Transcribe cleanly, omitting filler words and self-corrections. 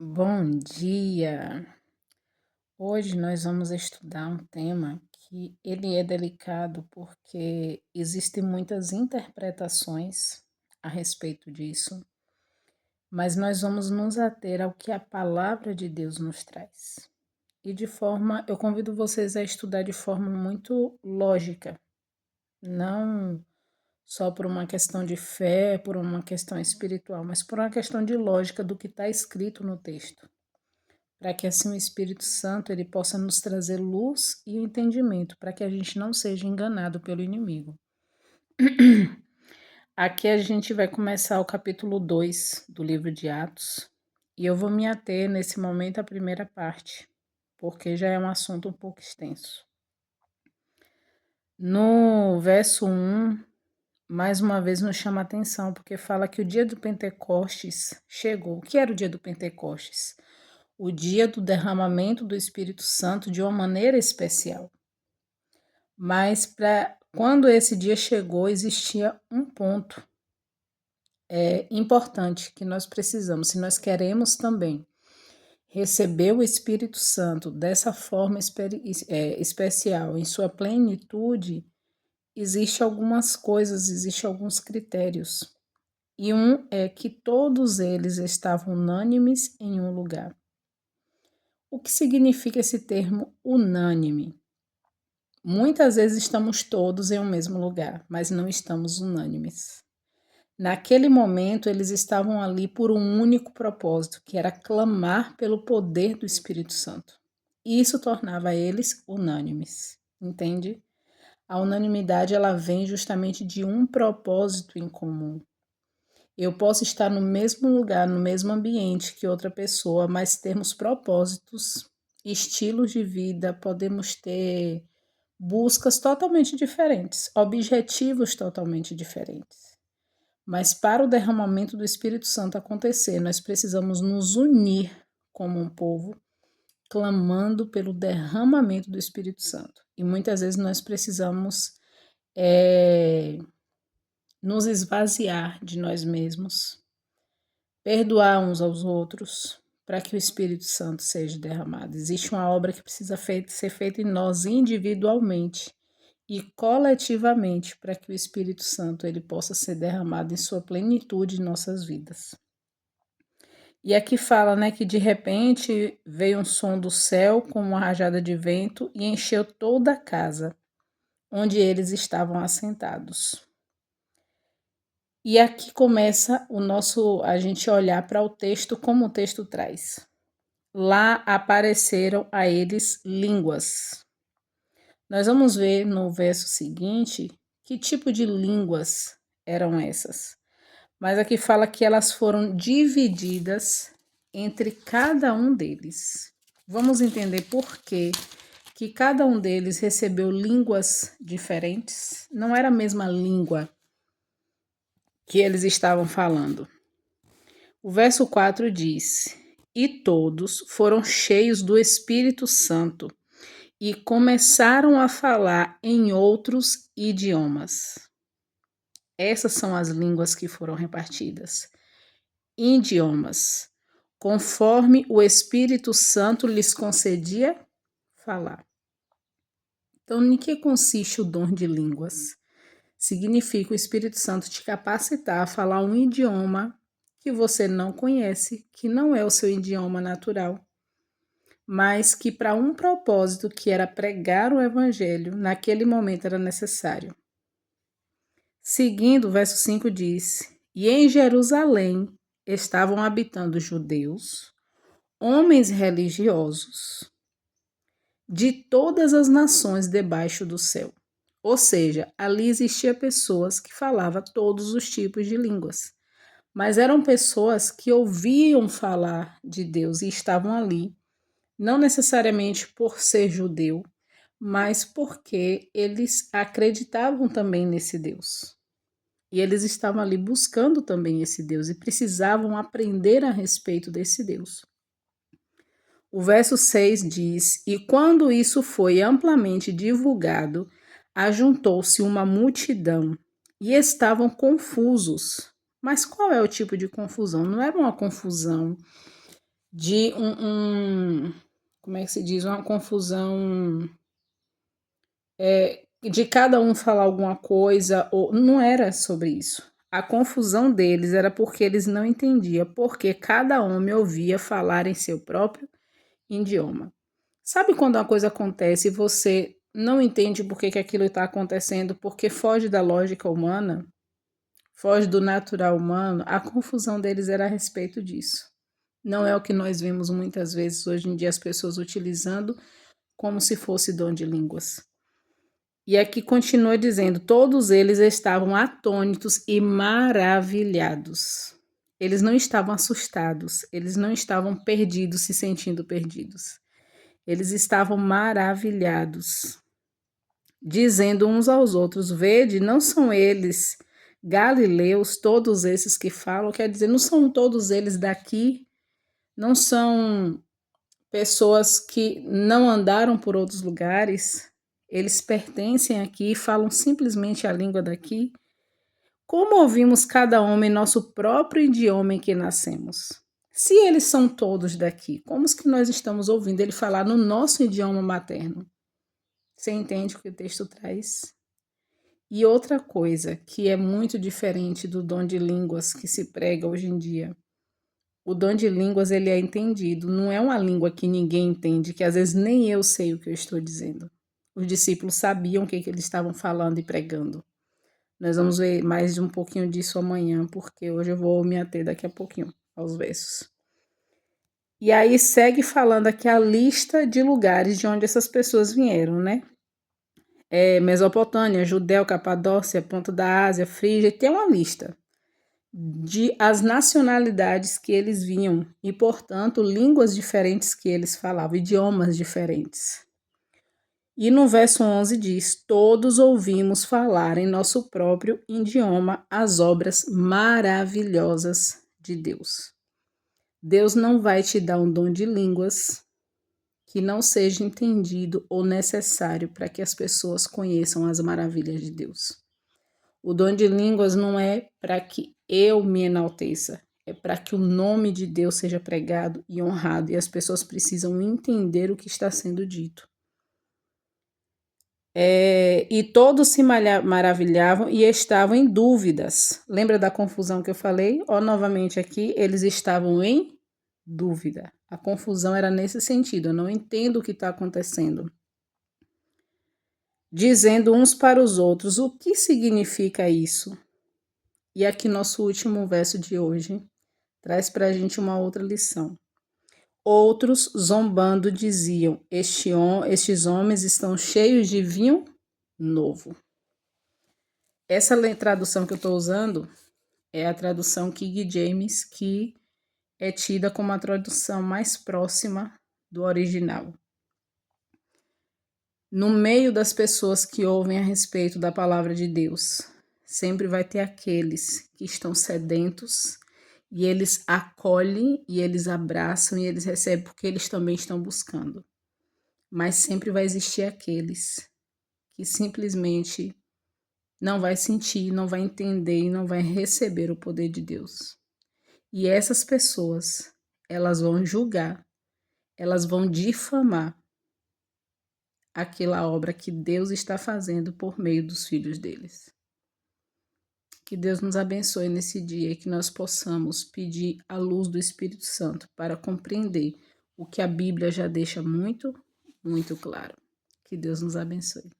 Bom dia! Hoje nós vamos estudar um tema que ele é delicado porque existem muitas interpretações a respeito disso, mas nós vamos nos ater ao que a palavra de Deus nos traz. Eu convido vocês a estudar de forma muito lógica, não só por uma questão de fé, por uma questão espiritual, mas por uma questão de lógica do que está escrito no texto, para que assim o Espírito Santo ele possa nos trazer luz e entendimento, para que a gente não seja enganado pelo inimigo. Aqui a gente vai começar o capítulo 2 do livro de Atos, e eu vou me ater nesse momento à primeira parte, porque já é um assunto um pouco extenso. No verso 1, mais uma vez nos chama a atenção, porque fala que o dia do Pentecostes chegou. O que era o dia do Pentecostes? O dia do derramamento do Espírito Santo de uma maneira especial. Mas quando esse dia chegou, existia um ponto importante que nós precisamos, se nós queremos também receber o Espírito Santo dessa forma especial, em sua plenitude, existem algumas coisas, existem alguns critérios. E um é que todos eles estavam unânimes em um lugar. O que significa esse termo unânime? Muitas vezes estamos todos em um mesmo lugar, mas não estamos unânimes. Naquele momento, eles estavam ali por um único propósito, que era clamar pelo poder do Espírito Santo. E isso tornava eles unânimes, entende? A unanimidade ela vem justamente de um propósito em comum. Eu posso estar no mesmo lugar, no mesmo ambiente que outra pessoa, mas termos propósitos, estilos de vida, podemos ter buscas totalmente diferentes, objetivos totalmente diferentes. Mas para o derramamento do Espírito Santo acontecer, nós precisamos nos unir como um povo, clamando pelo derramamento do Espírito Santo. E muitas vezes nós precisamos nos esvaziar de nós mesmos, perdoar uns aos outros, para que o Espírito Santo seja derramado. Existe uma obra que precisa ser feita em nós individualmente e coletivamente, para que o Espírito Santo ele possa ser derramado em sua plenitude em nossas vidas. E aqui fala, né, que de repente veio um som do céu como uma rajada de vento e encheu toda a casa onde eles estavam assentados. E aqui começa a gente olhar para o texto como o texto traz. Lá apareceram a eles línguas. Nós vamos ver no verso seguinte que tipo de línguas eram essas. Mas aqui fala que elas foram divididas entre cada um deles. Vamos entender por quê que cada um deles recebeu línguas diferentes. Não era a mesma língua que eles estavam falando. O verso 4 diz: E todos foram cheios do Espírito Santo e começaram a falar em outros idiomas. Essas são as línguas que foram repartidas. Idiomas, conforme o Espírito Santo lhes concedia falar. Então, em que consiste o dom de línguas? Significa o Espírito Santo te capacitar a falar um idioma que você não conhece, que não é o seu idioma natural, mas que para um propósito que era pregar o evangelho, naquele momento era necessário. Seguindo, o verso 5 diz: E em Jerusalém estavam habitando judeus, homens religiosos, de todas as nações debaixo do céu. Ou seja, ali existia pessoas que falavam todos os tipos de línguas, mas eram pessoas que ouviam falar de Deus e estavam ali, não necessariamente por ser judeu, mas porque eles acreditavam também nesse Deus. E eles estavam ali buscando também esse Deus e precisavam aprender a respeito desse Deus. O verso 6 diz: E quando isso foi amplamente divulgado, ajuntou-se uma multidão e estavam confusos. Mas qual é o tipo de confusão? Não era uma confusão de como é que se diz? Uma confusão de cada um falar alguma coisa, ou não era sobre isso. A confusão deles era porque eles não entendiam, porque cada homem ouvia falar em seu próprio idioma. Sabe quando uma coisa acontece e você não entende por que aquilo está acontecendo, porque foge da lógica humana, foge do natural humano? A confusão deles era a respeito disso. Não é o que nós vemos muitas vezes hoje em dia as pessoas utilizando como se fosse dom de línguas. E aqui continua dizendo: todos eles estavam atônitos e maravilhados. Eles não estavam assustados, eles não estavam perdidos, se sentindo perdidos. Eles estavam maravilhados, dizendo uns aos outros: vede, não são eles galileus, todos esses que falam? Quer dizer, não são todos eles daqui, não são pessoas que não andaram por outros lugares, eles pertencem aqui e falam simplesmente a língua daqui. Como ouvimos cada homem nosso próprio idioma em que nascemos? Se eles são todos daqui, como que nós estamos ouvindo ele falar no nosso idioma materno? Você entende o que o texto traz? E outra coisa que é muito diferente do dom de línguas que se prega hoje em dia. O dom de línguas, ele é entendido, não é uma língua que ninguém entende, que às vezes nem eu sei o que eu estou dizendo. Os discípulos sabiam o que eles estavam falando e pregando. Nós vamos ver mais de um pouquinho disso amanhã, porque hoje eu vou me ater daqui a pouquinho aos versos. E aí segue falando aqui a lista de lugares de onde essas pessoas vieram, né? Mesopotâmia, Judéia, Capadócia, Ponto da Ásia, Frígia, tem uma lista de as nacionalidades que eles vinham e, portanto, línguas diferentes que eles falavam, idiomas diferentes. E no verso 11 diz: todos ouvimos falar em nosso próprio idioma as obras maravilhosas de Deus. Deus não vai te dar um dom de línguas que não seja entendido ou necessário para que as pessoas conheçam as maravilhas de Deus. O dom de línguas não é para que eu me enalteça, é para que o nome de Deus seja pregado e honrado, e as pessoas precisam entender o que está sendo dito. E todos se maravilhavam e estavam em dúvidas. Lembra da confusão que eu falei? Novamente aqui, eles estavam em dúvida. A confusão era nesse sentido, eu não entendo o que está acontecendo. Dizendo uns para os outros: o que significa isso? E aqui nosso último verso de hoje traz para a gente uma outra lição. Outros, zombando, diziam: estes homens estão cheios de vinho novo. Essa tradução que eu estou usando é a tradução King James, que é tida como a tradução mais próxima do original. No meio das pessoas que ouvem a respeito da palavra de Deus, sempre vai ter aqueles que estão sedentos e eles acolhem e eles abraçam e eles recebem porque eles também estão buscando. Mas sempre vai existir aqueles que simplesmente não vai sentir, não vai entender e não vai receber o poder de Deus. E essas pessoas, elas vão julgar, elas vão difamar aquela obra que Deus está fazendo por meio dos filhos deles. Que Deus nos abençoe nesse dia e que nós possamos pedir a luz do Espírito Santo para compreender o que a Bíblia já deixa muito, muito claro. Que Deus nos abençoe.